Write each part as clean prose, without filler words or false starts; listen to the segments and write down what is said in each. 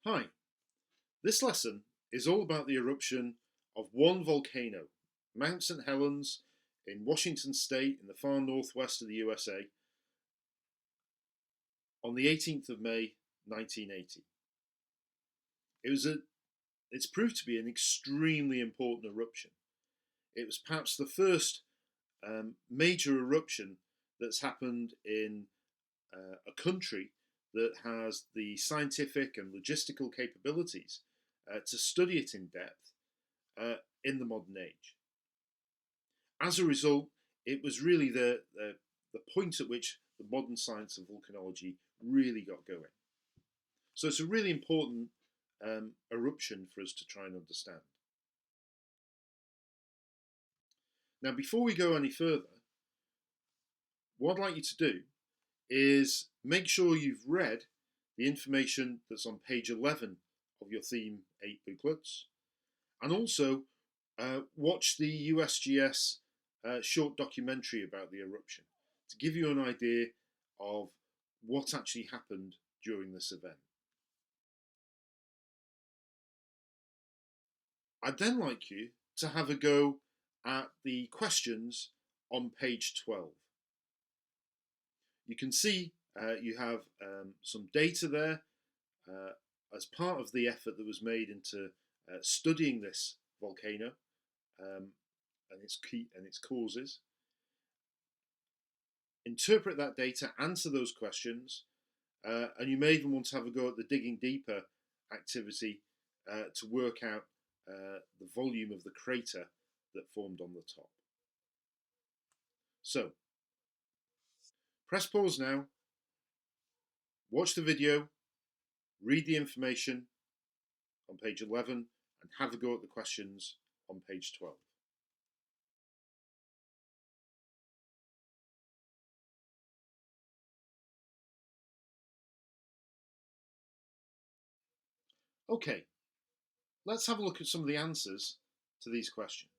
Hi, this lesson is all about the eruption of one volcano, Mount St Helens in Washington State in the far northwest of the USA on the 18th of May 1980. It's proved to be an extremely important eruption. It was perhaps the first major eruption that's happened in a country that has the scientific and logistical capabilities to study it in depth in the modern age. As a result, it was really the point at which the modern science of volcanology really got going. So it's a really important eruption for us to try and understand. Now, before we go any further, what I'd like you to do is make sure you've read the information that's on page 11 of your Theme 8 booklets, and also watch the USGS short documentary about the eruption to give you an idea of what actually happened during this event. I'd then like you to have a go at the questions on page 12. You can see you have some data there as part of the effort that was made into studying this volcano and its causes. Interpret that data, answer those questions, and you may even want to have a go at the digging deeper activity to work out the volume of the crater that formed on the top. So, press pause now, watch the video, read the information on page 11, and have a go at the questions on page 12. Okay, let's have a look at some of the answers to these questions.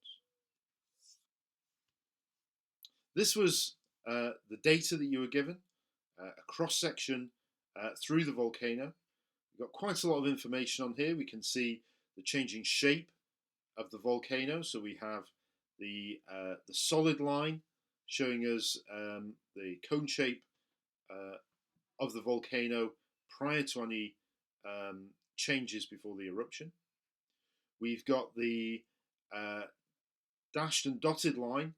This was the data that you were given, a cross-section through the volcano. We've got quite a lot of information on here. We can see the changing shape of the volcano. So we have the solid line showing us the cone shape of the volcano prior to any changes before the eruption. We've got the dashed and dotted line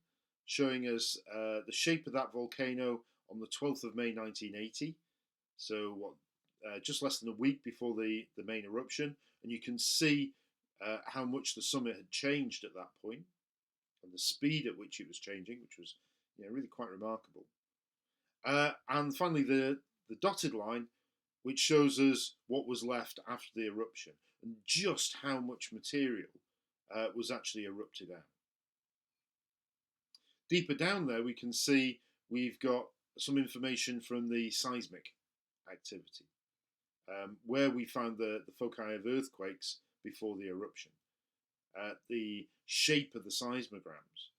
showing us the shape of that volcano on the 12th of May 1980. So just less than a week before the main eruption. And you can see how much the summit had changed at that point and the speed at which it was changing, which was really quite remarkable. And finally, the dotted line, which shows us what was left after the eruption and just how much material was actually erupted out. Deeper down there, we can see we've got some information from the seismic activity, where we found the foci of earthquakes before the eruption, the shape of the seismograms,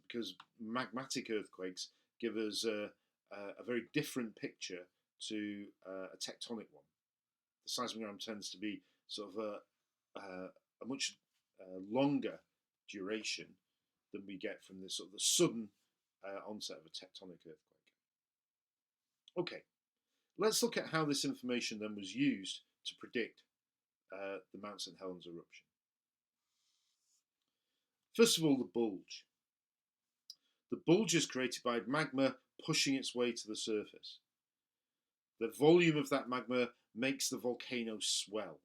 because magmatic earthquakes give us a very different picture to a tectonic one. The seismogram tends to be sort of a much longer duration than we get from this sort of the sudden onset of a tectonic earthquake. Okay, let's look at how this information then was used to predict the Mount St Helens eruption. First of all, the bulge. The bulge is created by magma pushing its way to the surface. The volume of that magma makes the volcano swell.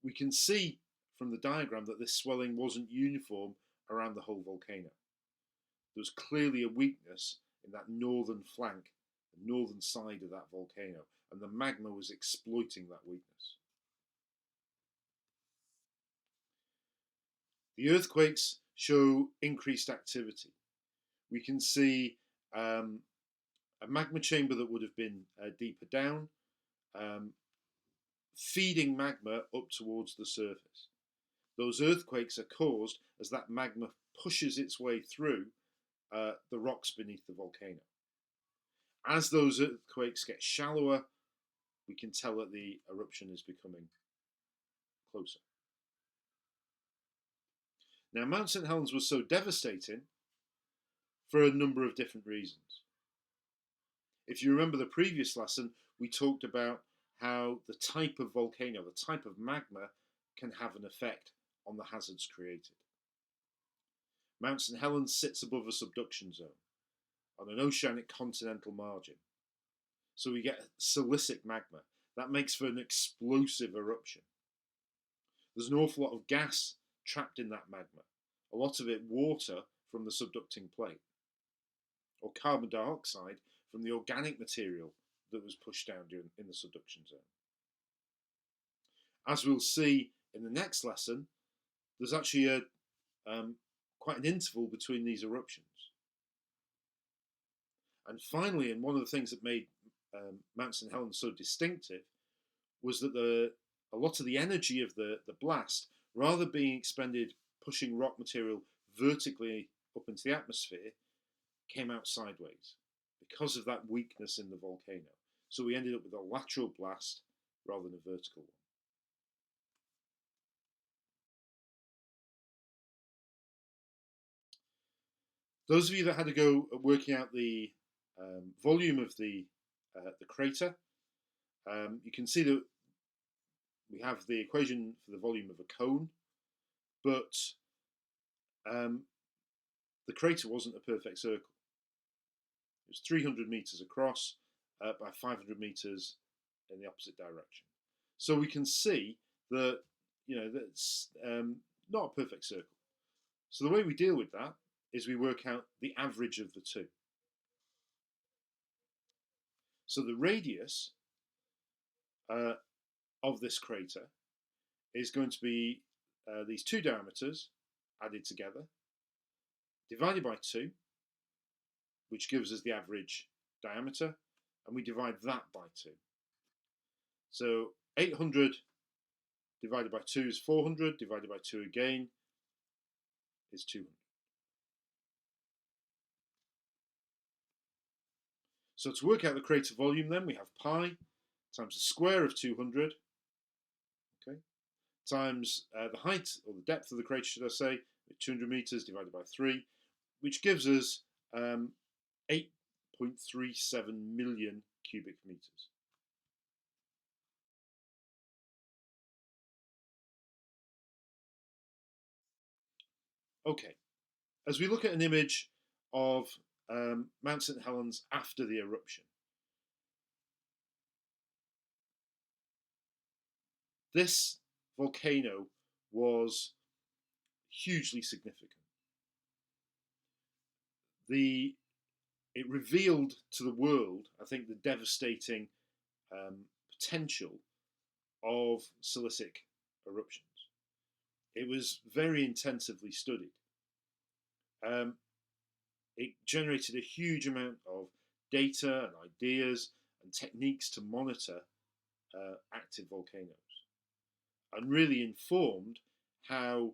We can see from the diagram that this swelling wasn't uniform around the whole volcano. There was clearly a weakness in that northern flank, the northern side of that volcano, and the magma was exploiting that weakness. The earthquakes show increased activity. We can see a magma chamber that would have been deeper down, feeding magma up towards the surface. Those earthquakes are caused as that magma pushes its way through the rocks beneath the volcano. As those earthquakes get shallower, we can tell that the eruption is becoming closer. Now, Mount St Helens was so devastating for a number of different reasons. If you remember the previous lesson, we talked about how the type of volcano, the type of magma, can have an effect on the hazards created. Mount St Helens sits above a subduction zone on an oceanic continental margin. So we get silicic magma. That makes for an explosive eruption. There's an awful lot of gas trapped in that magma, a lot of it water from the subducting plate, or carbon dioxide from the organic material that was pushed down in the subduction zone. As we'll see in the next lesson, there's actually quite an interval between these eruptions. And finally, and one of the things that made Mount St Helens so distinctive was that a lot of the energy of the blast, rather than being expended pushing rock material vertically up into the atmosphere, came out sideways because of that weakness in the volcano. So we ended up with a lateral blast rather than a vertical one. Those of you that had to go working out the volume of the crater, you can see that we have the equation for the volume of a cone, but the crater wasn't a perfect circle. It was 300 meters across by 500 meters in the opposite direction. So we can see that, that's not a perfect circle. So the way we deal with that is we work out the average of the two. So the radius of this crater is going to be these two diameters added together, divided by 2, which gives us the average diameter, and we divide that by 2. So 800 divided by 2 is 400, divided by 2 again is 200. So to work out the crater volume then, we have pi times the square of 200, okay, times the height, or the depth of the crater, should I say, 200 meters divided by 3, which gives us 8.37 million cubic meters. Okay, as we look at an image of Mount St Helens after the eruption, this volcano was hugely significant. It revealed to the world, I think, the devastating potential of silicic eruptions. It was very intensively studied. It generated a huge amount of data and ideas and techniques to monitor active volcanoes, and really informed how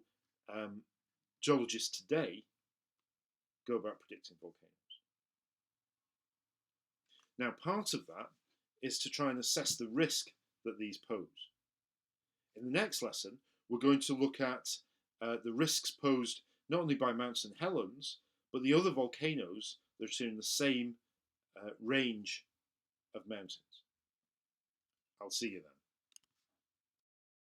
geologists today go about predicting volcanoes. Now, part of that is to try and assess the risk that these pose. In the next lesson, we're going to look at the risks posed not only by Mount St Helens, but the other volcanoes that are in the same range of mountains. I'll see you then.